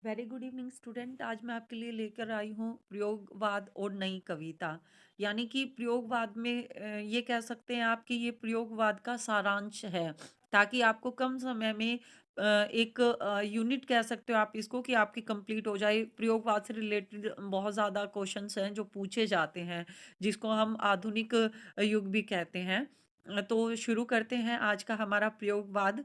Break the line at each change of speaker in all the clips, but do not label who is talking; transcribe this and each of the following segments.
Very good evening student. आज मैं आपके लिए लेकर आई हूँ प्रयोगवाद और नई कविता। यानी कि प्रयोगवाद में ये कह सकते हैं आप कि ये प्रयोगवाद का सारांश है, ताकि आपको कम समय में एक यूनिट कह सकते हो आप इसको कि आपकी कंप्लीट हो जाए। प्रयोगवाद से रिलेटेड बहुत ज़्यादा क्वेश्चंस हैं जो पूछे जाते हैं, जिसको हम आधुनिक युग भी कहते हैं। तो शुरू करते हैं आज का हमारा प्रयोगवाद।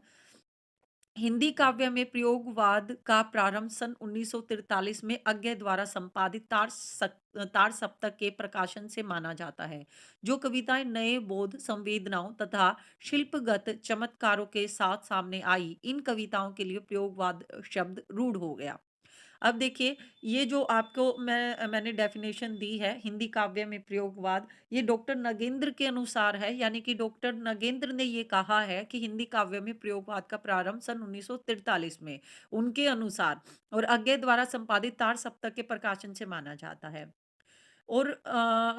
हिंदी काव्य में प्रयोगवाद का प्रारंभ सन 1943 में अज्ञे द्वारा संपादित तार सप्तक के प्रकाशन से माना जाता है, जो कविताएं नए बोध, संवेदनाओं तथा शिल्पगत चमत्कारों के साथ सामने आई। इन कविताओं के लिए प्रयोगवाद शब्द रूढ़ हो गया। अब देखिए, ये जो आपको मैंने डेफिनेशन दी है हिंदी काव्य में प्रयोगवाद, ये डॉक्टर नगेंद्र के अनुसार है। यानी कि डॉक्टर नगेंद्र ने ये कहा है कि हिंदी काव्य में प्रयोगवाद का प्रारंभ सन 1943 में उनके अनुसार और अज्ञे द्वारा संपादित तार सप्तक के प्रकाशन से माना जाता है। और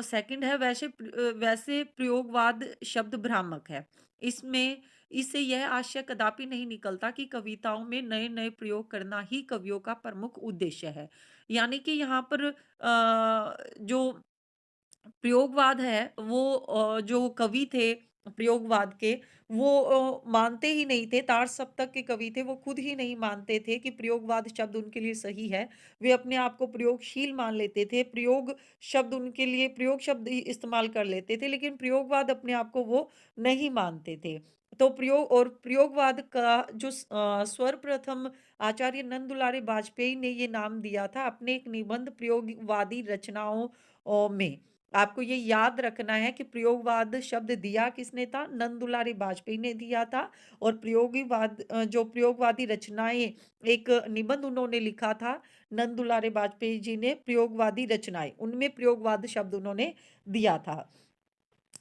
सेकंड है, वैसे प्रयोगवाद शब्द भ्रामक है। इसमें इससे यह आशय कदापि नहीं निकलता कि कविताओं में नए नए प्रयोग करना ही कवियों का प्रमुख उद्देश्य है। यानी कि यहाँ पर जो प्रयोगवाद है वो जो कवि थे प्रयोगवाद के, वो मानते ही नहीं थे। तार सप्तक के कवि थे, वो खुद ही नहीं मानते थे कि प्रयोगवाद शब्द उनके लिए सही है। वे अपने आप को प्रयोगशील मान लेते थे। प्रयोग शब्द उनके लिए प्रयोग शब्द ही इस्तेमाल कर लेते थे, लेकिन प्रयोगवाद अपने आप को वो नहीं मानते थे। तो प्रयोगवाद का जो सर्वप्रथम आचार्य नंद दुलारे वाजपेयी ने ये नाम दिया था अपने एक निबंध प्रयोगवादी रचनाओं में। आपको ये याद रखना है कि प्रयोगवाद शब्द दिया किसने था? नंद दुलारे वाजपेयी ने दिया था। और जो प्रयोगवादी रचनाएं, एक निबंध उन्होंने लिखा था नंद दुलारे वाजपेयी जी ने, प्रयोगवादी रचनाएं, उनमें प्रयोगवाद शब्द उन्होंने दिया था।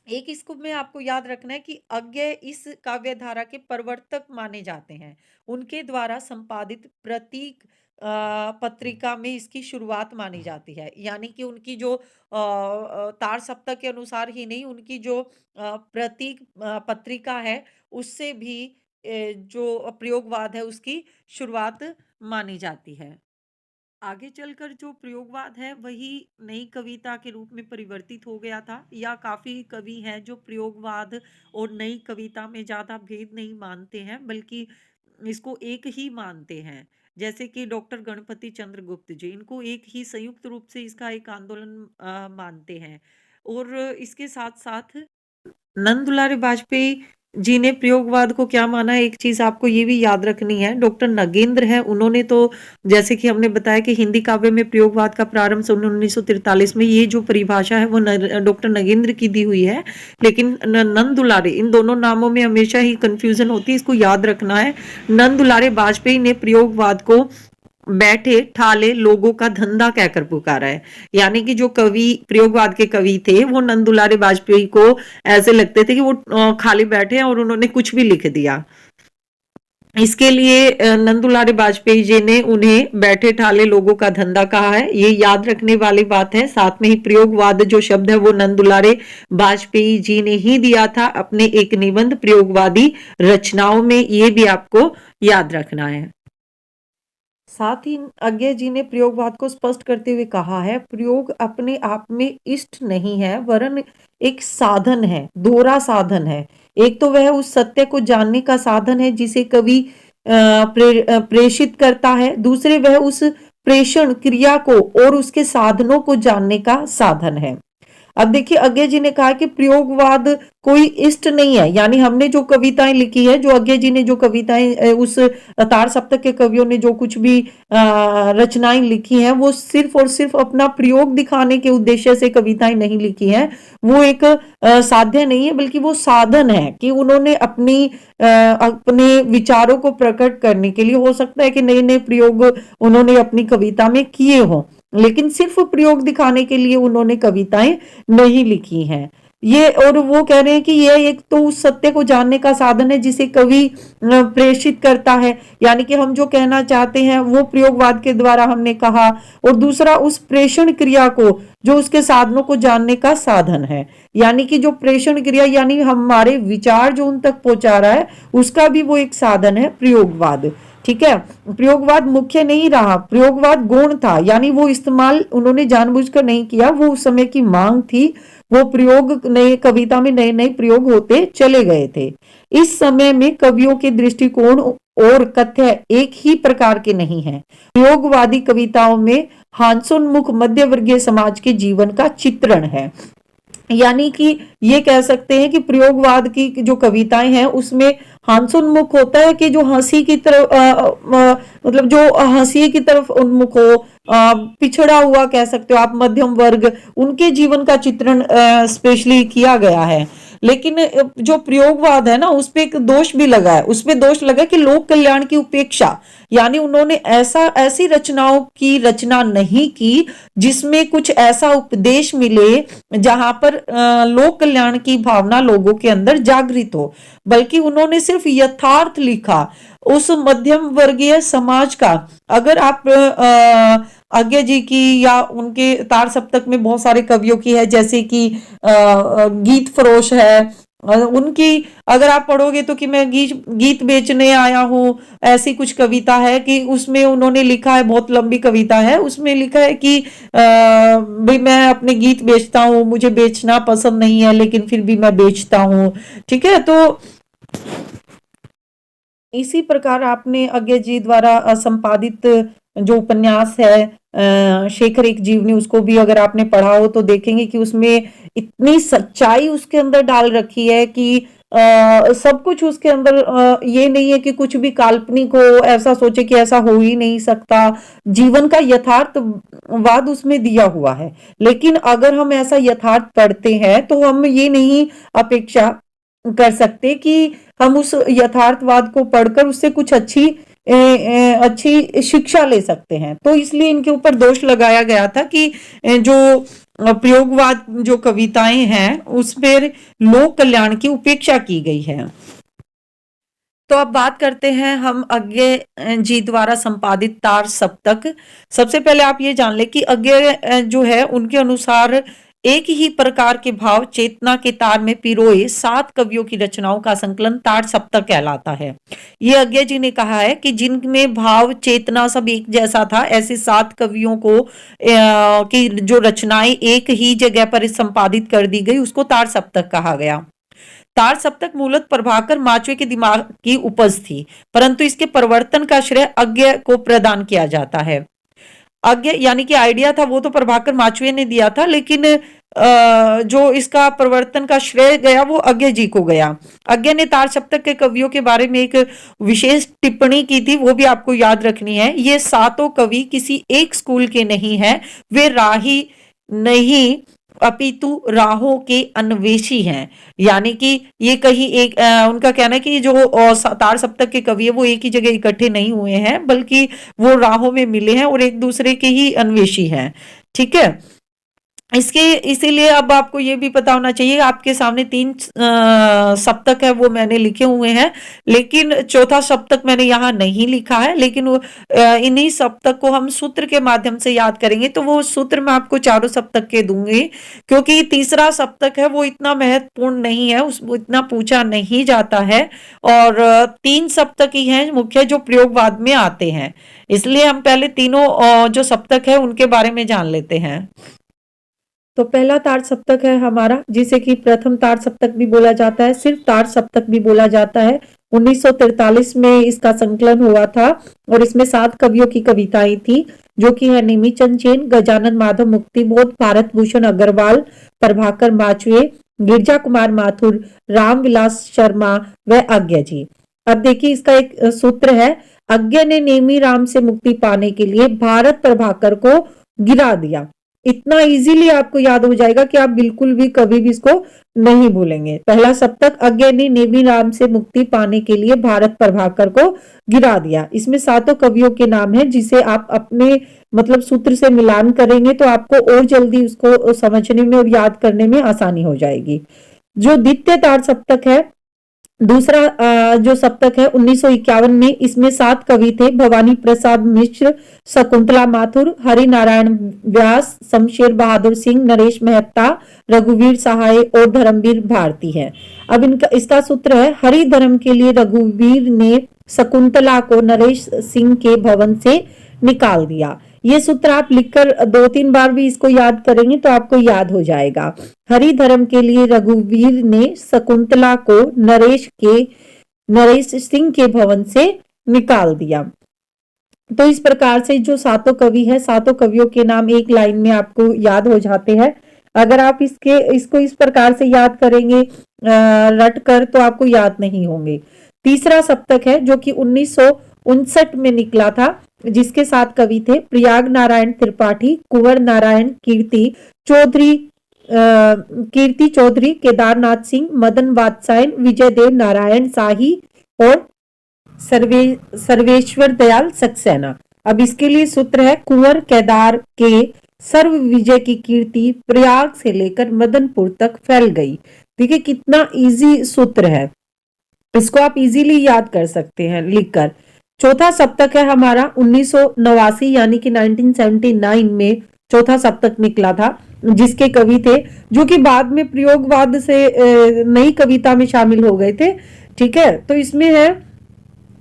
एक इसको में आपको याद रखना है कि अज्ञे इस काव्य धारा के प्रवर्तक माने जाते हैं। उनके द्वारा संपादित प्रतीक पत्रिका में इसकी शुरुआत मानी जाती है। यानी कि उनकी जो तार सप्तक के अनुसार ही नहीं, उनकी जो प्रतीक पत्रिका है, उससे भी जो प्रयोगवाद है उसकी शुरुआत मानी जाती है। आगे चलकर जो प्रयोगवाद है वही नई कविता के रूप में परिवर्तित हो गया था, या काफी कवि हैं जो प्रयोगवाद और नई कविता में ज्यादा भेद नहीं मानते हैं, बल्कि इसको एक ही मानते हैं। जैसे कि डॉक्टर गणपति चंद्र गुप्त जी, इनको एक ही संयुक्त रूप से इसका एक आंदोलन मानते हैं। और इसके साथ साथ नंद दुलारे वाजपेयी जी ने प्रयोगवाद को क्या माना है, एक चीज आपको ये भी याद रखनी है। डॉक्टर नगेंद्र है, उन्होंने तो जैसे कि हमने बताया कि हिंदी काव्य में प्रयोगवाद का प्रारंभ सन 1943 में, ये जो परिभाषा है वो डॉक्टर नगेंद्र की दी हुई है। लेकिन नंद दुलारे, इन दोनों नामों में हमेशा ही कंफ्यूजन होती है, इसको याद रखना है। नंद दुलारे वाजपेयी ने प्रयोगवाद को बैठे ठाले लोगों का धंधा कहकर पुकारा है। यानी कि जो कवि, प्रयोगवाद के कवि थे, वो नंद दुलारे वाजपेयी को ऐसे लगते थे कि वो खाली बैठे हैं और उन्होंने कुछ भी लिख दिया। इसके लिए नंद दुलारे वाजपेयी जी ने उन्हें बैठे ठाले लोगों का धंधा कहा है। ये याद रखने वाली बात है। साथ में ही प्रयोगवाद जो शब्द है वो नंद दुलारे वाजपेयी जी ने ही दिया था अपने एक निबंध प्रयोगवादी रचनाओं में, ये भी आपको याद रखना है। साथ ही अज्ञे जी ने प्रयोगवाद को स्पष्ट करते हुए कहा है, प्रयोग अपने आप में इष्ट नहीं है, वरन एक साधन है, दोहरा साधन है। एक तो वह उस सत्य को जानने का साधन है जिसे कवि प्रेषित करता है। दूसरे वह उस प्रेषण क्रिया को और उसके साधनों को जानने का साधन है। अब देखिए, अज्ञे जी ने कहा कि प्रयोगवाद कोई इष्ट नहीं है। यानी हमने जो कविताएं लिखी है, जो अज्ञे जी ने जो कविताएं उस तार सप्तक के कवियों ने जो कुछ भी रचनाएं लिखी हैं, वो सिर्फ और सिर्फ अपना प्रयोग दिखाने के उद्देश्य से कविताएं नहीं लिखी हैं। वो एक साध्य नहीं है, बल्कि वो साधन है कि उन्होंने अपने विचारों को प्रकट करने के लिए, हो सकता है कि नए नए प्रयोग उन्होंने अपनी कविता में किए हों, लेकिन सिर्फ प्रयोग दिखाने के लिए उन्होंने कविताएं नहीं लिखी हैं। ये, और वो कह रहे हैं कि यह एक तो उस सत्य को जानने का साधन है जिसे कवि प्रेषित करता है। यानी कि हम जो कहना चाहते हैं वो प्रयोगवाद के द्वारा हमने कहा। और दूसरा, उस प्रेषण क्रिया को, जो उसके साधनों को जानने का साधन है। यानी कि जो प्रेषण क्रिया, यानी हमारे विचार जो उन तक पहुंचा रहा है, उसका भी वो एक साधन है प्रयोगवाद। ठीक है। प्रयोगवाद मुख्य नहीं रहा, प्रयोगवाद गौण था, यानी वो इस्तेमाल उन्होंने जानबूझकर नहीं किया, वो उस समय की मांग थी, वो प्रयोग नए कविता में नए नए प्रयोग होते चले गए थे। इस समय में कवियों के दृष्टिकोण और कथ्य एक ही प्रकार के नहीं हैं। प्रयोगवादी कविताओं में हास्योन्मुख मध्य वर्गीय समाज के जीवन का चित्रण है। यानी कि ये कह सकते हैं कि प्रयोगवाद की जो कविताएं हैं उसमें हास्योन्मुख होता है, कि जो हंसी की तरफ मतलब जो हंसी की तरफ उन्मुख हो, पिछड़ा हुआ कह सकते हो आप, मध्यम वर्ग, उनके जीवन का चित्रण स्पेशली किया गया है। लेकिन जो प्रयोगवाद है ना, उस पे एक दोष भी लगा है, उसपे दोष लगा कि लोक कल्याण की उपेक्षा, यानी उन्होंने ऐसी रचनाओं की रचना नहीं की जिसमें कुछ ऐसा उपदेश मिले जहां पर लोक कल्याण की भावना लोगों के अंदर जागृत हो, बल्कि उन्होंने सिर्फ यथार्थ लिखा उस मध्यम वर्गीय समाज का। अगर आप आज्ञा जी की या उनके तार सप्तक में बहुत सारे कवियों की है, जैसे कि गीत फरोश है, उनकी अगर आप पढ़ोगे तो कि मैं गीत बेचने आया हूं, ऐसी कुछ कविता है कि उसमें उन्होंने लिखा है, बहुत लंबी कविता है, उसमें लिखा है कि भाई मैं अपने गीत बेचता हूं, मुझे बेचना पसंद नहीं है लेकिन फिर भी मैं बेचता हूं। ठीक है, तो इसी प्रकार आपने आज्ञा जी द्वारा संपादित जो उपन्यास है शेखर एक जीवनी, उसको भी अगर आपने पढ़ा हो तो देखेंगे कि उसमें इतनी सच्चाई उसके अंदर डाल रखी है कि सब कुछ उसके अंदर ये नहीं है कि कुछ भी काल्पनिक हो, ऐसा सोचे कि ऐसा हो ही नहीं सकता, जीवन का यथार्थवाद उसमें दिया हुआ है। लेकिन अगर हम ऐसा यथार्थ पढ़ते हैं तो हम ये नहीं अपेक्षा कर सकते कि हम उस यथार्थवाद को पढ़कर उससे कुछ अच्छी शिक्षा ले सकते हैं। तो इसलिए इनके ऊपर दोष लगाया गया था कि जो प्रयोगवाद जो कविताएं हैं उस पर लोक कल्याण की उपेक्षा की गई है। तो अब बात करते हैं हम आज्ञा जी द्वारा संपादित तार सप्तक। सबसे पहले आप ये जान ले कि आज्ञा जो है उनके अनुसार एक ही प्रकार के भाव चेतना के तार में पिरोए 7 कवियों की रचनाओं का संकलन तार सप्तक कहलाता है। ये आज्ञा जी ने कहा है कि जिनमें भाव चेतना सब एक जैसा था, ऐसे 7 कवियों को की जो रचनाएं एक ही जगह पर संपादित कर दी गई, उसको तार सप्तक कहा गया। तार सप्तक मूलतः प्रभाकर माचवे के दिमाग की उपज थी, परंतु इसके परिवर्तन का श्रेय आज्ञा को प्रदान किया जाता है। आज्ञा यानी कि आइडिया था वो तो प्रभाकर माचवे ने दिया था, लेकिन जो इसका परिवर्तन का श्रेय गया वो आज्ञा जी को गया। आज्ञा ने तार सप्तक के कवियों के बारे में एक विशेष टिप्पणी की थी, वो भी आपको याद रखनी है। ये 7 कवि किसी एक स्कूल के नहीं है, वे राही नहीं अपितु राहों के अन्वेषी हैं। यानी कि ये कहीं एक उनका कहना है कि जो तार सप्तक के कवि है वो एक ही जगह इकट्ठे नहीं हुए हैं, बल्कि वो राहों में मिले हैं और एक दूसरे के ही अन्वेषी हैं। ठीक है, इसके इसीलिए अब आपको ये भी पता होना चाहिए, आपके सामने 3 सप्तक है वो मैंने लिखे हुए हैं, लेकिन चौथा सप्तक मैंने यहाँ नहीं लिखा है, लेकिन इन्हीं सप्तक को हम सूत्र के माध्यम से याद करेंगे, तो वो सूत्र मैं आपको चारों सप्तक के दूंगी, क्योंकि तीसरा सप्तक है वो इतना महत्वपूर्ण नहीं है, उसको इतना पूछा नहीं जाता है, और 3 सप्तक ही हैं मुख्य जो प्रयोगवाद में आते हैं। इसलिए हम पहले तीनों जो सप्तक है उनके बारे में जान लेते हैं। तो पहला तार सप्तक है हमारा, जिसे कि प्रथम तार सप्तक भी बोला जाता है, सिर्फ तार सप्तक भी बोला जाता है। 1943 में इसका संकलन हुआ था और इसमें 7 कवियों की कविताएं थी, जो कि है नेमीचंद जैन, गजानन माधव मुक्तिबोध, भारत भूषण अग्रवाल, प्रभाकर माचवे, गिरजा कुमार माथुर, रामविलास शर्मा व आज्ञा जी। अब देखिए इसका एक सूत्र है, आज्ञा ने नेमी राम से मुक्ति पाने के लिए भारत प्रभाकर को गिरा दिया। इतना इजीली आपको याद हो जाएगा कि आप बिल्कुल भी कभी भी इसको नहीं भूलेंगे। पहला सप्तक, आज्ञा ने नेमी राम से मुक्ति पाने के लिए भारत प्रभाकर को गिरा दिया। इसमें 7 कवियों के नाम है, जिसे आप अपने मतलब सूत्र से मिलान करेंगे तो आपको और जल्दी उसको समझने में और याद करने में आसानी हो जाएगी। जो द्वितीय तार सप्तक है, दूसरा जो सप्तक है 1951 में, इसमें 7 कवि थे, भवानी प्रसाद मिश्र, शकुंतला माथुर, हरि नारायण व्यास, शमशेर बहादुर सिंह, नरेश मेहता, रघुवीर सहाय और धर्मवीर भारती है। अब इसका सूत्र है, हरि धर्म के लिए रघुवीर ने शकुंतला को नरेश सिंह के भवन से निकाल दिया। ये सूत्र आप लिखकर 2-3 बार भी इसको याद करेंगे तो आपको याद हो जाएगा। हरिधर्म के लिए रघुवीर ने शकुंतला को नरेश सिंह के भवन से निकाल दिया। तो इस प्रकार से जो सातों कवि है, सातों कवियों के नाम एक लाइन में आपको याद हो जाते हैं। अगर आप इसको इस प्रकार से याद करेंगे रट कर, तो आपको याद नहीं होंगे। तीसरा सप्तक है जो कि 1959 में निकला था, जिसके 7 कवि थे प्रयाग नारायण त्रिपाठी, कुंवर नारायण कीर्ति चौधरी, केदारनाथ सिंह, मदन वात्सायन, विजय देव नारायण शाही और सर्वेश्वर दयाल सक्सेना। अब इसके लिए सूत्र है, कुंवर केदार के सर्व विजय की कीर्ति प्रयाग से लेकर मदनपुर तक फैल गई। देखिए कितना इजी सूत्र है, इसको आप इजीली याद कर सकते हैं लिखकर। चौथा सप्तक है हमारा 1989 यानी कि 1979 में चौथा सप्तक निकला था, जिसके कवि थे जो कि बाद में प्रयोगवाद से नई कविता में शामिल हो गए थे। ठीक है, तो इसमें है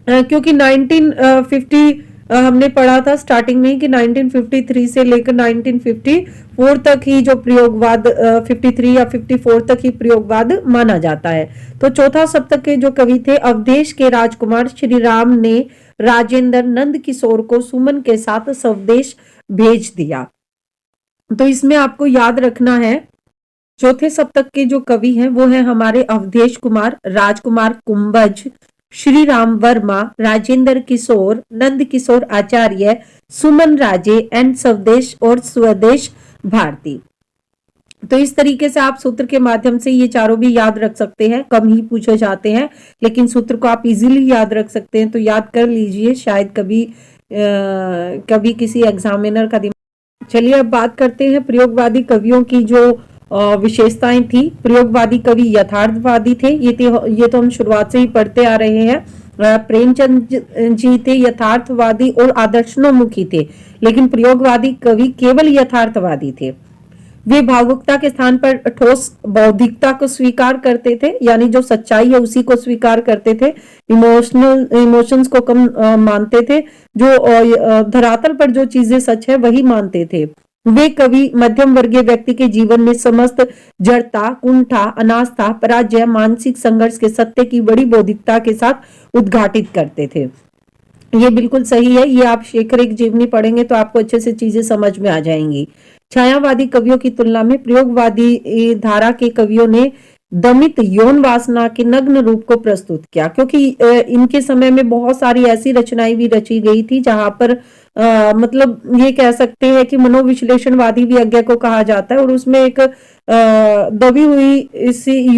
क्योंकि 1950 हमने पढ़ा था स्टार्टिंग में कि 1953 से लेकर 1954 तक ही जो प्रयोगवाद 53 या 54 तक ही प्रयोगवाद माना जाता है। तो चौथा सप्तक के जो कवि थे अवधेश के राजकुमार श्री राम ने राजेंद्र नंद किशोर को सुमन के साथ स्वदेश भेज दिया। तो इसमें आपको याद रखना है, चौथे सप्तक के जो कवि हैं वो है हमारे अवधेश कुमार, राजकुमार कुंभज, श्री राम वर्मा, राजेंद्र किशोर, नंद किशोर आचार्य, सुमन राजे एंड स्वदेश और स्वदेश भारती। तो इस तरीके से आप सूत्र के माध्यम से ये चारों भी याद रख सकते हैं। कम ही पूछे जाते हैं लेकिन सूत्र को आप इजीली याद रख सकते हैं, तो याद कर लीजिए, शायद कभी किसी एग्जामिनर का दिमाग। चलिए अब बात करते हैं प्रयोगवादी कवियों की जो विशेषताएं थी। प्रयोगवादी कवि यथार्थवादी थे, ये तो हम शुरुआत से ही पढ़ते आ रहे हैं। प्रेमचंद जी थे यथार्थवादी और आदर्शोन्मुखी थे, लेकिन प्रयोगवादी कवि केवल यथार्थवादी थे। वे भावुकता के स्थान पर ठोस बौद्धिकता को स्वीकार करते थे, यानी जो सच्चाई है उसी को स्वीकार करते थे। इमोशंस को कम मानते थे, जो धरातल पर जो चीजें सच है वही मानते थे। वे कवि मध्यम वर्गीय व्यक्ति के जीवन में समस्त जड़ता, कुंठा, अनास्था, पराजय, मानसिक संघर्ष के सत्य की बड़ी बौद्धिकता के साथ उद्घाटित करते थे। ये बिल्कुल सही है, ये आप शेखर एक जीवनी पढ़ेंगे तो आपको अच्छे से चीजें समझ में आ जाएंगी। छायावादी कवियों की तुलना में प्रयोगवादी धारा के कवियों ने दमित यौन वासना के नग्न रूप को प्रस्तुत किया, क्योंकि इनके समय में बहुत सारी ऐसी रचनाएं भी रची गई थी जहां पर मतलब ये कह सकते हैं कि मनोविश्लेषणवादी विज्ञ को कहा जाता है, और उसमें एक दबी हुई इसी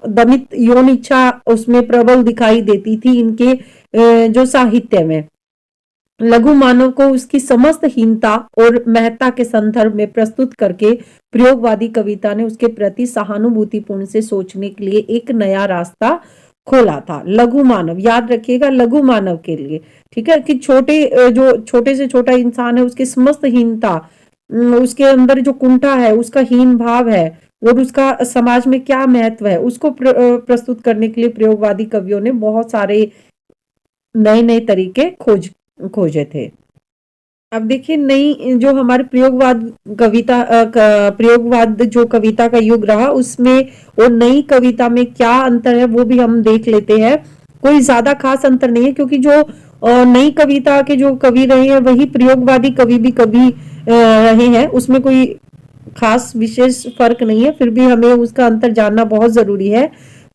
दमित यौन इच्छा उसमें प्रबल दिखाई देती थी इनके जो साहित्य में। लघु मानव को उसकी समस्त हीनता और महत्ता के संदर्भ में प्रस्तुत करके प्रयोगवादी कविता ने उसके प्रति सहानुभूतिपूर्ण से सोचने के लिए एक नया रास्ता खोला था। लघु मानव याद रखिएगा, लघु मानव के लिए, ठीक है, कि जो छोटे से छोटा इंसान है उसकी समस्त हीनता, उसके अंदर जो कुंठा है, उसका हीन भाव है और उसका समाज में क्या महत्व है, उसको प्रस्तुत करने के लिए प्रयोगवादी कवियों ने बहुत सारे नए नए तरीके खोजे थे। अब देखिए नई जो हमारे प्रयोगवाद जो कविता का युग रहा उसमें और नई कविता में क्या अंतर है वो भी हम देख लेते हैं। कोई ज्यादा खास अंतर नहीं है, क्योंकि जो नई कविता के जो कवि रहे हैं वही प्रयोगवादी कवि भी कवि रहे हैं, उसमें कोई खास विशेष फर्क नहीं है, फिर भी हमें उसका अंतर जानना बहुत जरूरी है।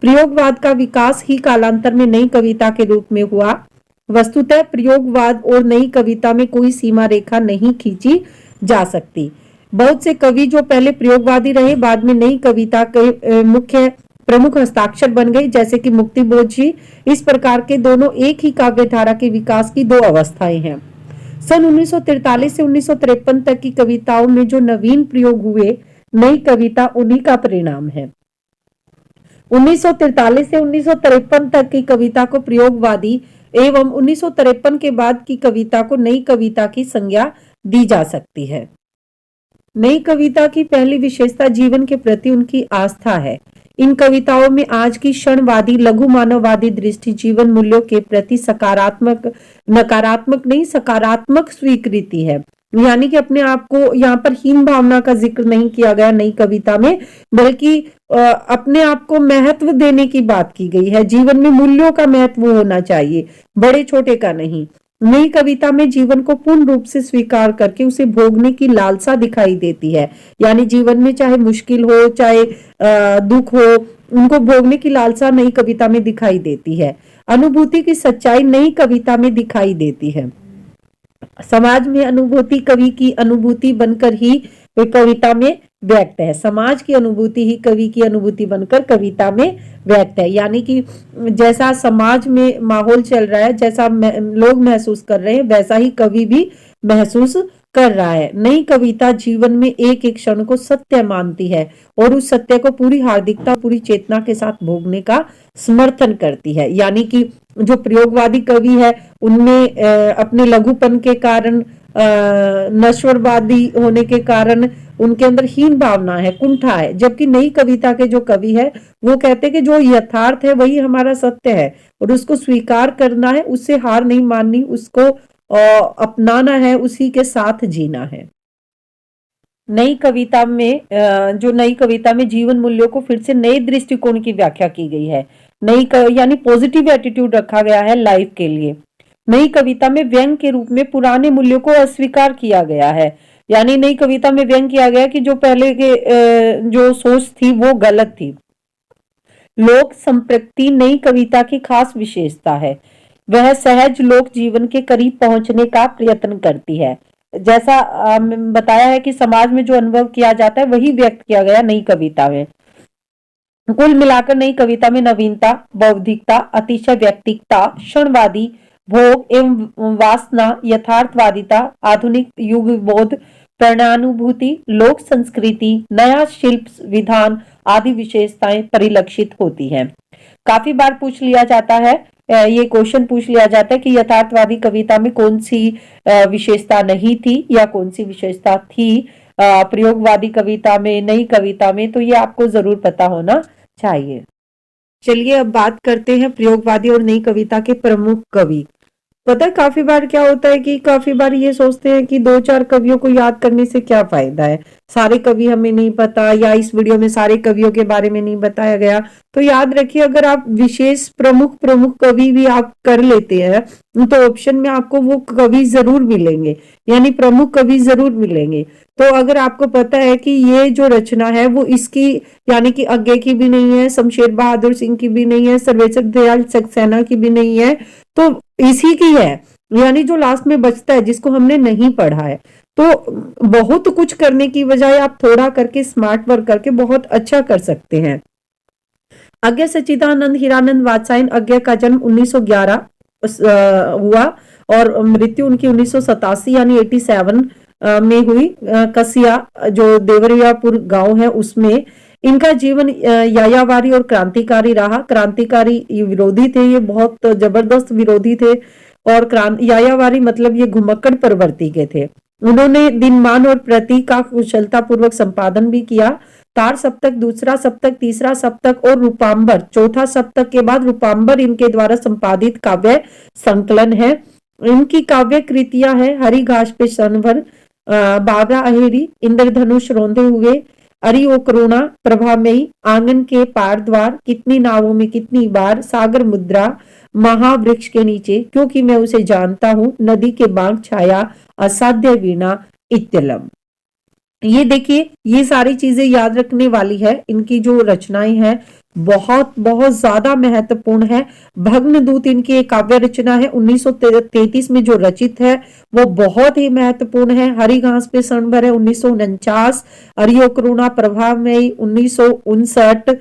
प्रयोगवाद का विकास ही कालांतर में नई कविता के रूप में हुआ। वस्तुतः प्रयोगवाद और नई कविता में कोई सीमा रेखा नहीं खींची जा सकती। बहुत से कवि जो पहले प्रयोगवादी रहे बाद में नई कविता के मुख्य प्रमुख हस्ताक्षर बन गए, जैसे कि मुक्तिबोध जी। इस प्रकार के दोनों एक ही काव्य धारा के विकास की दो अवस्थाएं हैं। सन 1943 से 1953 तक की कविताओं में जो नवीन प्रयोग हुए, नई कविता उन्हीं का परिणाम है। 1943 से 1953 तक की कविता को प्रयोगवादी एवं 1953 के बाद की कविता को नई कविता की संज्ञा दी जा सकती है। नई कविता की पहली विशेषता जीवन के प्रति उनकी आस्था है।
इन कविताओं में आज की क्षणवादी लघु मानववादी दृष्टि जीवन मूल्यों के प्रति सकारात्मक, नकारात्मक नहीं सकारात्मक स्वीकृति है। यानी कि अपने आप को यहाँ पर हीन भावना का जिक्र नहीं किया गया नई कविता में, बल्कि अपने आप को महत्व देने की बात की गई है। जीवन में मूल्यों का महत्व होना चाहिए, बड़े छोटे का नहीं। नई कविता में जीवन को पूर्ण रूप से स्वीकार करके उसे भोगने की लालसा दिखाई देती है। यानी जीवन में चाहे मुश्किल हो, चाहे दुख हो, उनको भोगने की लालसा नई कविता में दिखाई देती है। अनुभूति की सच्चाई नई कविता में दिखाई देती है। समाज में अनुभूति कवि की अनुभूति बनकर ही कविता में व्यक्त है। समाज की अनुभूति ही कवि की अनुभूति बनकर कविता में व्यक्त है। यानी कि जैसा समाज में माहौल चल रहा है, जैसा लोग महसूस कर रहे हैं, वैसा ही कवि भी महसूस कर रहा है। नई कविता जीवन में एक एक क्षण को सत्य मानती है और उस सत्य को पूरी हार्दिकता, पूरी चेतना के साथ भोगने का समर्थन करती है। यानी कि जो प्रयोगवादी कवि है उनमें अपने लघुपन के कारण, नश्वरवादी होने के कारण उनके अंदर हीन भावना है, कुंठा है। जबकि नई कविता के जो कवि है वो कहते हैं कि जो यथार्थ है वही हमारा सत्य है और उसको स्वीकार करना है, उससे हार नहीं माननी, उसको अपनाना है, उसी के साथ जीना है। नई कविता में नई कविता में जीवन मूल्यों को फिर से नए दृष्टिकोण की व्याख्या की गई है। यानी पॉजिटिव एटीट्यूड रखा गया है लाइफ के लिए। नई कविता में व्यंग के रूप में पुराने मूल्यों को अस्वीकार किया गया है। यानी नई कविता में व्यंग किया गया कि जो पहले के जो सोच थी वो गलत थी। लोक संपृक्ति नई कविता की खास विशेषता है। वह सहज लोक जीवन के करीब पहुंचने का प्रयत्न करती है। जैसा बताया है कि समाज में जो अनुभव किया जाता है वही व्यक्त किया गया नई कविता में। कुल मिलाकर नई कविता में नवीनता, बौद्धिकता, अतिशय व्यक्तिकता, क्षणवादी भोग एवं वासना, यथार्थवादिता, आधुनिक युग बोध, प्रणयानुभूति, लोक संस्कृति, नया शिल्प विधान आदि विशेषताएं परिलक्षित होती हैं। काफी बार पूछ लिया जाता है, ये क्वेश्चन पूछ लिया जाता है कि यथार्थवादी कविता में कौन सी विशेषता नहीं थी या कौन सी विशेषता थी प्रयोगवादी कविता में, नई कविता में। तो ये आपको जरूर पता होना चाहिए। चलिए अब बात करते हैं प्रयोगवादी और नई कविता के प्रमुख कवि। पता है काफी बार क्या होता है कि काफी बार ये सोचते हैं कि 2-4 कवियों को याद करने से क्या फायदा है, सारे कवि हमें नहीं पता या इस वीडियो में सारे कवियों के बारे में नहीं बताया गया। तो याद रखिए, अगर आप विशेष प्रमुख कवि भी आप कर लेते हैं तो ऑप्शन में आपको वो कवि जरूर मिलेंगे, यानी प्रमुख कवि जरूर मिलेंगे। तो अगर आपको पता है कि ये जो रचना है वो इसकी यानी कि आगे की भी नहीं है, शमशेर बहादुर सिंह की भी नहीं है, सर्वेश्वर दयाल सक्सेना की भी नहीं है, तो इसी की है, यानी जो लास्ट में बचता है जिसको हमने नहीं पढ़ा है। तो बहुत कुछ करने की बजाय आप थोड़ा करके स्मार्ट वर्क करके बहुत अच्छा कर सकते हैं। अज्ञा सच्चिदानंद हीरानंद वात्स्यायन अज्ञा का जन्म 1911 हुआ और मृत्यु उनकी 1987 यानी 87 में हुई। कसिया जो देवरियापुर गांव है उसमें इनका जीवन यायावारी और क्रांतिकारी रहा। क्रांतिकारी विरोधी थे, ये बहुत जबरदस्त विरोधी थे। और यायावारी मतलब ये घुमक्कड़ प्रवृत्ति के थे। उन्होंने दिनमान और प्रति का कुशलता पूर्वक संपादन भी किया। तार सप्तक, दूसरा सप्तक, तीसरा सप्तक और रूपांबर, चौथा सप्तक के बाद रूपांबर इनके द्वारा संपादित काव्य संकलन है। इनकी काव्य कृतियां है हरी घास पे सनभर, बाबरा अहेरी, इंद्रधनुष रोंदे हुए, अरि ओ करुणा, प्रभामयी, आंगन के पार द्वार, कितनी नावों में कितनी बार, सागर मुद्रा, महावृक्ष के नीचे, क्योंकि मैं उसे जानता हूं, नदी के बांग छाया, असाध्य वीणा, इत्यलम। ये देखिए, ये सारी चीजें याद रखने वाली है। इनकी जो रचनाएं हैं बहुत बहुत ज्यादा महत्वपूर्ण है। भग्नदूत इनकी एक काव्य रचना है 1933 में जो रचित है वो बहुत ही महत्वपूर्ण है। हरी घास पे सनभर है 1949, अरियो करुणा प्रभामयी 1959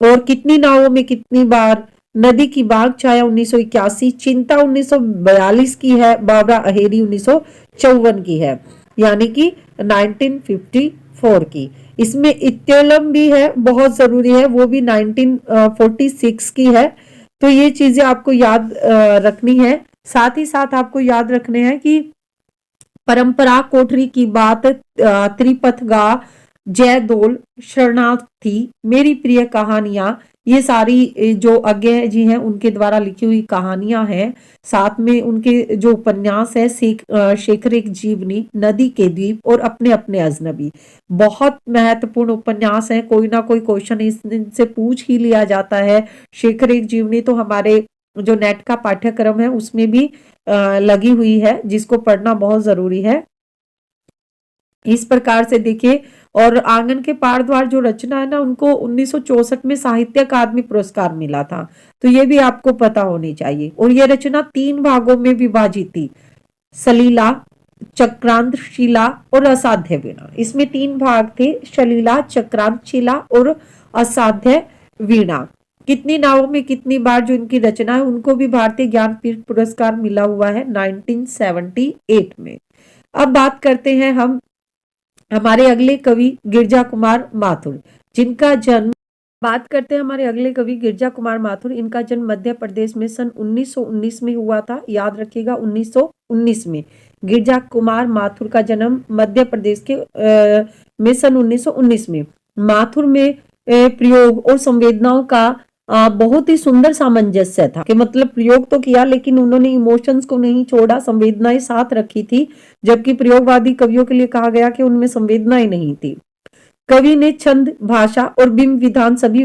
और कितनी नावों में कितनी बार, नदी की बाग छाया 1981, चिंता 1942 की है, बाबरा अहेरी 1954 की है, यानी कि 1954 की। इसमें इत्यलम भी है, बहुत जरूरी है, वो भी 1946 की है। तो ये चीजें आपको याद रखनी है। साथ ही साथ आपको याद रखने हैं कि परंपरा कोठरी की बात, त्रिपथ गा, जयदोल, शरणार्थी, मेरी प्रिय कहानियां, ये सारी जो अज्ञे जी हैं उनके द्वारा लिखी हुई कहानियां हैं। साथ में उनके जो उपन्यास है शेखर एक जीवनी, नदी के द्वीप और अपने अपने अजनबी, बहुत महत्वपूर्ण उपन्यास है। कोई ना कोई क्वेश्चन इनसे पूछ ही लिया जाता है। शेखर एक जीवनी तो हमारे जो नेट का पाठ्यक्रम है उसमें भी लगी हुई है, जिसको पढ़ना बहुत जरूरी है। इस प्रकार से देखिए, और आंगन के पार द्वार जो रचना है ना, उनको 1964 में साहित्य अकादमी पुरस्कार मिला था, तो ये भी आपको पता होनी चाहिए। और ये रचना 3 भागों में विभाजित थी, सलीला, चक्रांत शिला और असाध्य वीणा। इसमें 3 भाग थे, सलीला, चक्रांत शिला और असाध्य वीणा। कितनी नावों में कितनी बार जो इनकी रचना है, उनको भी भारतीय ज्ञानपीठ पुरस्कार मिला हुआ है 1978 में। अब बात करते हैं हम हमारे अगले कवि गिरजा कुमार माथुर, जिनका जन्म बात करते हैं हमारे अगले कवि गिरजा कुमार माथुर। इनका जन्म मध्य प्रदेश में सन 1919 में हुआ था। याद रखिएगा, 1919 में गिरजा कुमार माथुर का जन्म मध्य प्रदेश के में सन 1919 में। माथुर में प्रयोग और संवेदनाओं का बहुत ही सुंदर सामंजस्य था, कि मतलब प्रयोग तो किया लेकिन उन्होंने इमोशंस को नहीं छोड़ा, संवेदनाएं साथ रखी थी। जबकि प्रयोगवादी कवियों के लिए कहा गया कि उनमें संवेदनाएं नहीं थी। कवि ने छंद, भाषा और बिंब विधान सभी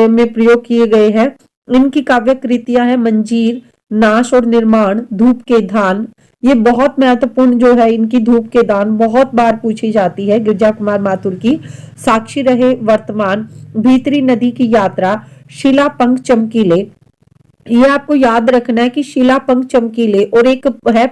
में प्रयोग किए गए हैं। इनकी काव्य कृतियां हैं मंजीर, नाश और निर्माण, धूप के दान। ये बहुत महत्वपूर्ण जो है, इनकी धूप के दान बहुत बार पूछी जाती है गिरजा कुमार माथुर की। साक्षी रहे वर्तमान, भीतरी नदी की यात्रा, शिला पंख चमकीले। ये आपको याद रखना है कि शिला पंख चमकीले और एक है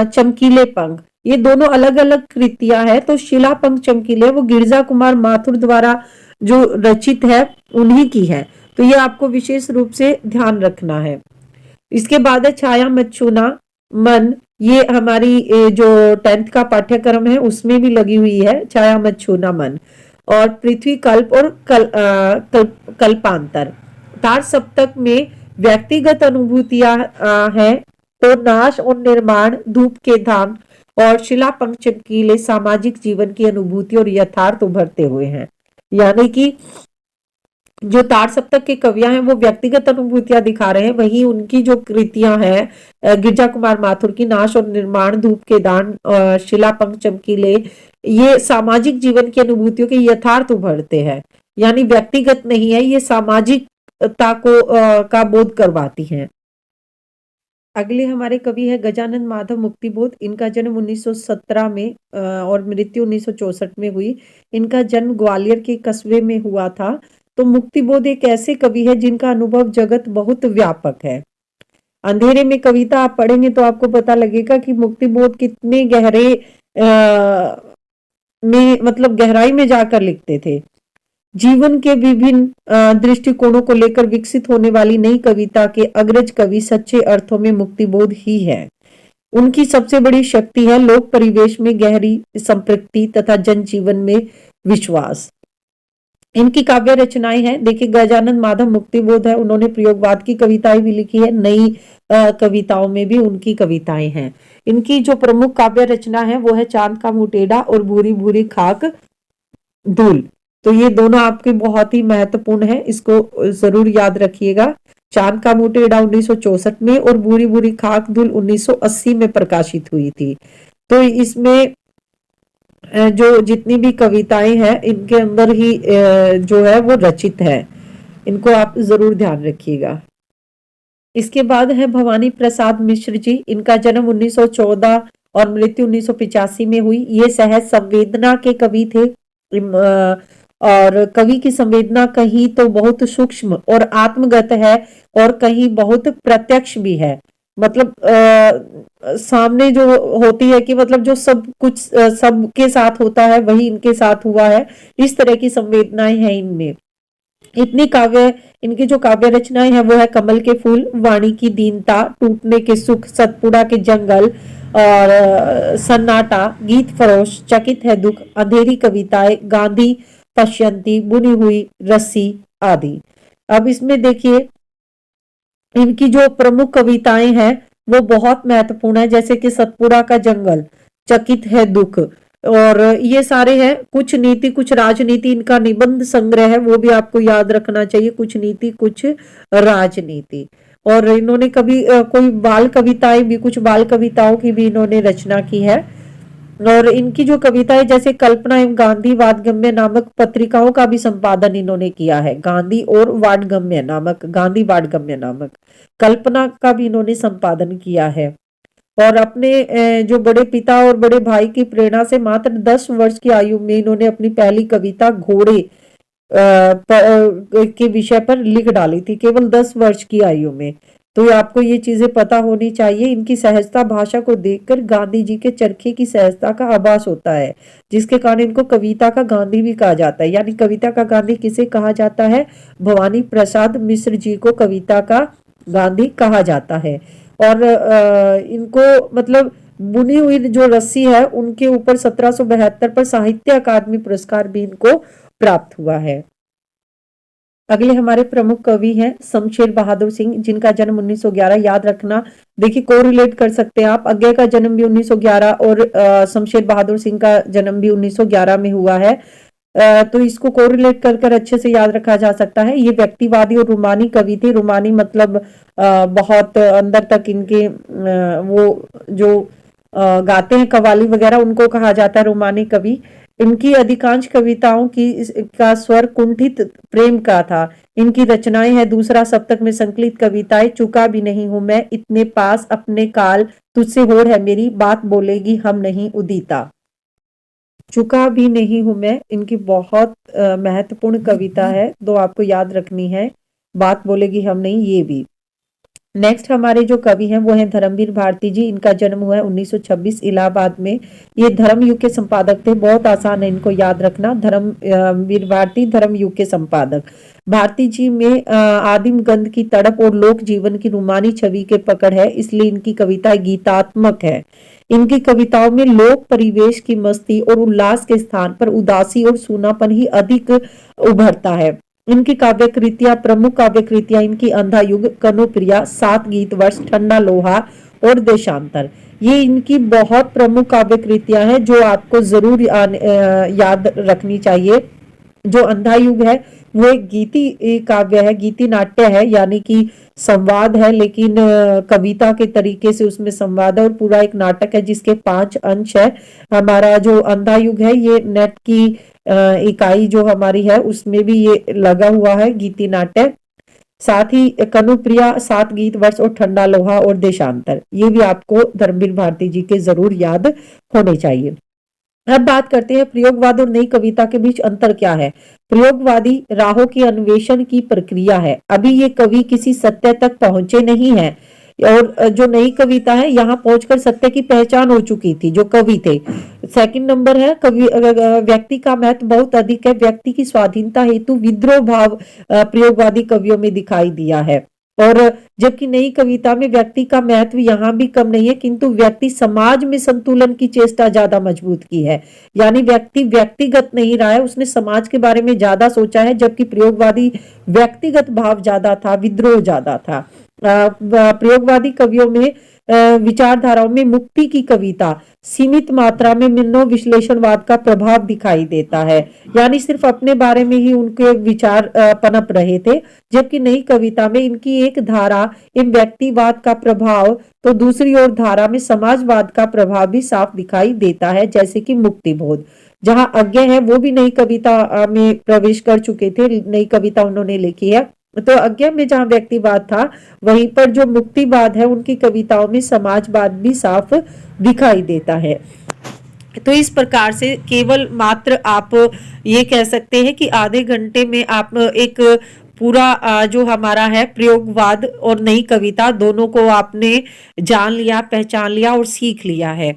चमकीले पंख, ये दोनों अलग अलग कृतियां हैं। तो शिला पंख चमकीले वो गिरजा कुमार माथुर द्वारा जो रचित है उन्हीं की है, तो ये आपको विशेष रूप से ध्यान रखना है। इसके बाद है छाया मत छूना मन, ये हमारी जो 10th का पाठ्यक्रम है उसमें भी लगी हुई है, छाया मत छूना मन। और पृथ्वी कल्प और कल्पांतर। तार सप्तक में व्यक्तिगत अनुभूतियां हैं, तो नाश और निर्माण, धूप के धाम और शिला पंख चमकीले सामाजिक जीवन की अनुभूति और यथार्थ उभरते हुए हैं। यानी कि जो तार सप्तक के कवियां हैं वो व्यक्तिगत अनुभूतियां दिखा रहे हैं, वही उनकी जो कृतियां हैं गिरजा कुमार माथुर की, नाश और निर्माण, धूप के दान, शिला पंख चमकीले, ये सामाजिक जीवन की अनुभूतियों के यथार्थ उभरते हैं। यानी व्यक्तिगत नहीं है, ये सामाजिकता को का बोध करवाती हैं। अगले हमारे कवि है गजानन माधव मुक्तिबोध। इनका जन्म 1917 में और मृत्यु 1964 में हुई। इनका जन्म ग्वालियर के कस्बे में हुआ था। तो मुक्तिबोध एक ऐसे कवि है जिनका अनुभव जगत बहुत व्यापक है। अंधेरे में कविता आप पढ़ेंगे तो आपको पता लगेगा कि मुक्तिबोध कितने गहरे में मतलब गहराई में जाकर लिखते थे। जीवन के विभिन्न दृष्टिकोणों को लेकर विकसित होने वाली नई कविता के अग्रज कवि सच्चे अर्थों में मुक्तिबोध ही है। उनकी सबसे बड़ी शक्ति है लोक परिवेश में गहरी संपृक्ति तथा जनजीवन में विश्वास। इनकी काव्य रचनाएं हैं, देखिए गजानन माधव मुक्तिबोध है, उन्होंने प्रयोगवाद की कविताएं भी लिखी है, नई कविताओं में भी उनकी कविताएं हैं। इनकी जो प्रमुख काव्य रचना है वो है चांद का मुटेड़ा और भूरी भूरी खाक धूल। तो ये दोनों आपके बहुत ही महत्वपूर्ण है, इसको जरूर याद रखिएगा। चांद का मुटेड़ा 1964 में और भूरी भूरी खाक धूल 1980 में प्रकाशित हुई थी। तो इसमें जो जितनी भी कविताएं हैं इनके अंदर ही जो है वो रचित है, इनको आप जरूर ध्यान रखिएगा। इसके बाद है भवानी प्रसाद मिश्र जी। इनका जन्म 1914 और मृत्यु 1985 में हुई। ये सहज संवेदना के कवि थे, और कवि की संवेदना कहीं तो बहुत सूक्ष्म और आत्मगत है और कहीं बहुत प्रत्यक्ष भी है। मतलब सामने जो होती है कि मतलब जो सब कुछ सबके साथ होता है वही इनके साथ हुआ है, इस तरह की संवेदनाएं हैं इनमें। इनकी जो काव्य रचनाएं हैं वो है कमल के फूल, वाणी की दीनता, टूटने के सुख, सतपुड़ा के जंगल और सन्नाटा, गीत फरोश, चकित है दुख, अंधेरी कविताएं, गांधी पश्यंती, बुनी हुई रस्सी आदि। अब इसमें देखिए इनकी जो प्रमुख कविताएं हैं वो बहुत महत्वपूर्ण है, जैसे कि सतपुड़ा का जंगल, चकित है दुख, और ये सारे हैं, कुछ नीति कुछ राजनीति, इनका निबंध संग्रह है, वो भी आपको याद रखना चाहिए, कुछ नीति कुछ राजनीति। और इन्होंने कभी कोई बाल कविताएं भी, कुछ बाल कविताओं की भी इन्होंने रचना की है। और इनकी जो कविताएं जैसे कल्पना एवं गांधी वादगम्य नामक पत्रिकाओं का भी संपादन इन्होंने किया है। गांधी और वाडगम्य नामक, गांधी वाडगम्य नामक कल्पना का भी इन्होंने संपादन किया है। और अपने जो बड़े पिता और बड़े भाई की प्रेरणा से मात्र 10 वर्ष की आयु में इन्होंने अपनी पहली कविता घोड़े के विषय पर लिख डाली थी, केवल 10 वर्ष की आयु में। तो ये आपको ये चीजें पता होनी चाहिए। इनकी सहजता भाषा को देखकर गांधी जी के चरखे की सहजता का आभास होता है, जिसके कारण इनको कविता का गांधी भी कहा जाता है। यानी कविता का गांधी किसे कहा जाता है? भवानी प्रसाद मिश्र जी को कविता का गांधी कहा जाता है। और इनको मतलब बुनी हुई जो रस्सी है उनके ऊपर 1772 पर साहित्य अकादमी पुरस्कार भी इनको प्राप्त हुआ है। अगले हमारे प्रमुख कवि हैं शमशेर बहादुर सिंह, जिनका जन्म 1911। याद रखना, देखिए कोरिलेट कर सकते हैं आप, आज्ञा का जन्म भी 1911 और शमशेर बहादुर सिंह का जन्म भी 1911 में हुआ है। तो इसको कोरिलेट कर कर अच्छे से याद रखा जा सकता है। ये व्यक्तिवादी और रूमानी कवि थे। रूमानी मतलब बहुत अंदर तक इनके वो जो गाते हैं कव्वाली वगैरह, उनको कहा जाता है रूमानी कवि। इनकी अधिकांश कविताओं का स्वर कुंठित प्रेम का था। इनकी रचनाएं हैं दूसरा सप्तक में संकलित कविताएं, चुका भी नहीं हूं मैं, इतने पास अपने काल, तुझसे होड़ है मेरी, बात बोलेगी हम नहीं उदिता। चुका भी नहीं हूं मैं इनकी बहुत महत्वपूर्ण कविता है, दो आपको याद रखनी है, बात बोलेगी हम नहीं, ये भी। नेक्स्ट हमारे जो कवि हैं वो हैं धर्मवीर भारती जी। इनका जन्म हुआ है 1926 इलाहाबाद में। ये धर्मयुग के संपादक थे, बहुत आसान है इनको याद रखना। धर्मवीर भारती धर्मयुग के संपादक। भारती जी में आदिम गंध की तड़प और लोक जीवन की रूमानी छवि के पकड़ है, इसलिए इनकी कविता गीतात्मक है। इनकी कविताओं में लोक परिवेश की मस्ती और उल्लास के स्थान पर उदासी और सूनापन ही अधिक उभरता है। इनकी काव्य कृतियां, प्रमुख काव्य कृतियां इनकी अंधा युग, कनुप्रिया, 7 गीत वर्ष, ठंडा लोहा और देशांतर, ये इनकी बहुत प्रमुख काव्य कृतियां हैं जो आपको जरूर याद रखनी चाहिए। जो अंधा युग है वो एक गीति काव्य है, गीति नाट्य है, यानी कि संवाद है, लेकिन कविता के तरीके से उसमें संवाद है और पूरा एक नाटक है जिसके 5 अंश है। हमारा जो अंधा युग है ये नेट की इकाई जो हमारी है उसमें भी ये लगा हुआ है गीति नाट्य। साथ ही कनुप्रिया, 7 गीत वर्ष और ठंडा लोहा और देशांतर, ये भी आपको धर्मवीर भारती जी के जरूर याद होने चाहिए। अब बात करते हैं प्रयोगवाद और नई कविता के बीच अंतर क्या है। प्रयोगवादी राहों की अन्वेषण की प्रक्रिया है, अभी ये कवि किसी सत्य तक पहुंचे नहीं है। और जो नई कविता है यहाँ पहुंचकर सत्य की पहचान हो चुकी थी जो कवि थे। सेकंड नंबर है कवि व्यक्ति का महत्व बहुत अधिक है, व्यक्ति की स्वाधीनता हेतु विद्रोह भाव प्रयोगवादी कवियों में दिखाई दिया है। और जबकि नई कविता में व्यक्ति का महत्व यहाँ भी कम नहीं है, किंतु व्यक्ति समाज में संतुलन की चेष्टा ज्यादा मजबूत की है। यानी व्यक्ति व्यक्तिगत नहीं रहा है, उसने समाज के बारे में ज्यादा सोचा है, जबकि प्रयोगवादी व्यक्तिगत भाव ज्यादा था, विद्रोह ज्यादा था। प्रयोगवादी कवियों में विचारधाराओं में मुक्ति की कविता, सीमित मात्रा में मनोविश्लेषणवाद का प्रभाव दिखाई देता है, यानी सिर्फ अपने बारे में ही उनके विचार पनप रहे थे। जबकि नई कविता में इनकी एक धारा इन व्यक्तिवाद का प्रभाव, तो दूसरी ओर धारा में समाजवाद का प्रभाव भी साफ दिखाई देता है, जैसे कि मुक्तिबोध। जहां आज्ञा है वो भी नई कविता में प्रवेश कर चुके थे, नई कविता उन्होंने लिखी है। तो आज्ञा में जहां व्यक्तिवाद था, वहीं पर जो मुक्तिवाद है उनकी कविताओं में समाजवाद भी साफ दिखाई देता है। तो इस प्रकार से केवल मात्र आप ये कह सकते हैं कि आधे घंटे में आप एक पूरा जो हमारा है प्रयोगवाद और नई कविता दोनों को आपने जान लिया, पहचान लिया और सीख लिया है।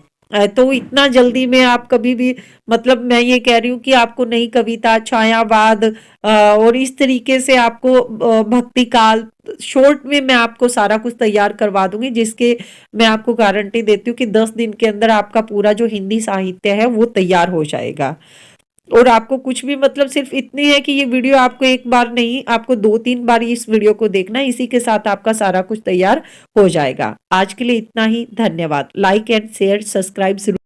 तो इतना जल्दी में आप कभी भी, मतलब मैं ये कह रही हूँ कि आपको नई कविता, छायावाद और इस तरीके से आपको भक्ति काल, शॉर्ट में मैं आपको सारा कुछ तैयार करवा दूंगी, जिसके मैं आपको गारंटी देती हूँ कि 10 दिन के अंदर आपका पूरा जो हिंदी साहित्य है वो तैयार हो जाएगा। और आपको कुछ भी, मतलब सिर्फ इतनी है कि ये वीडियो आपको एक बार नहीं, आपको 2-3 बार इस वीडियो को देखना है, इसी के साथ आपका सारा कुछ तैयार हो जाएगा। आज के लिए इतना ही, धन्यवाद। लाइक एंड शेयर, सब्सक्राइब जरूर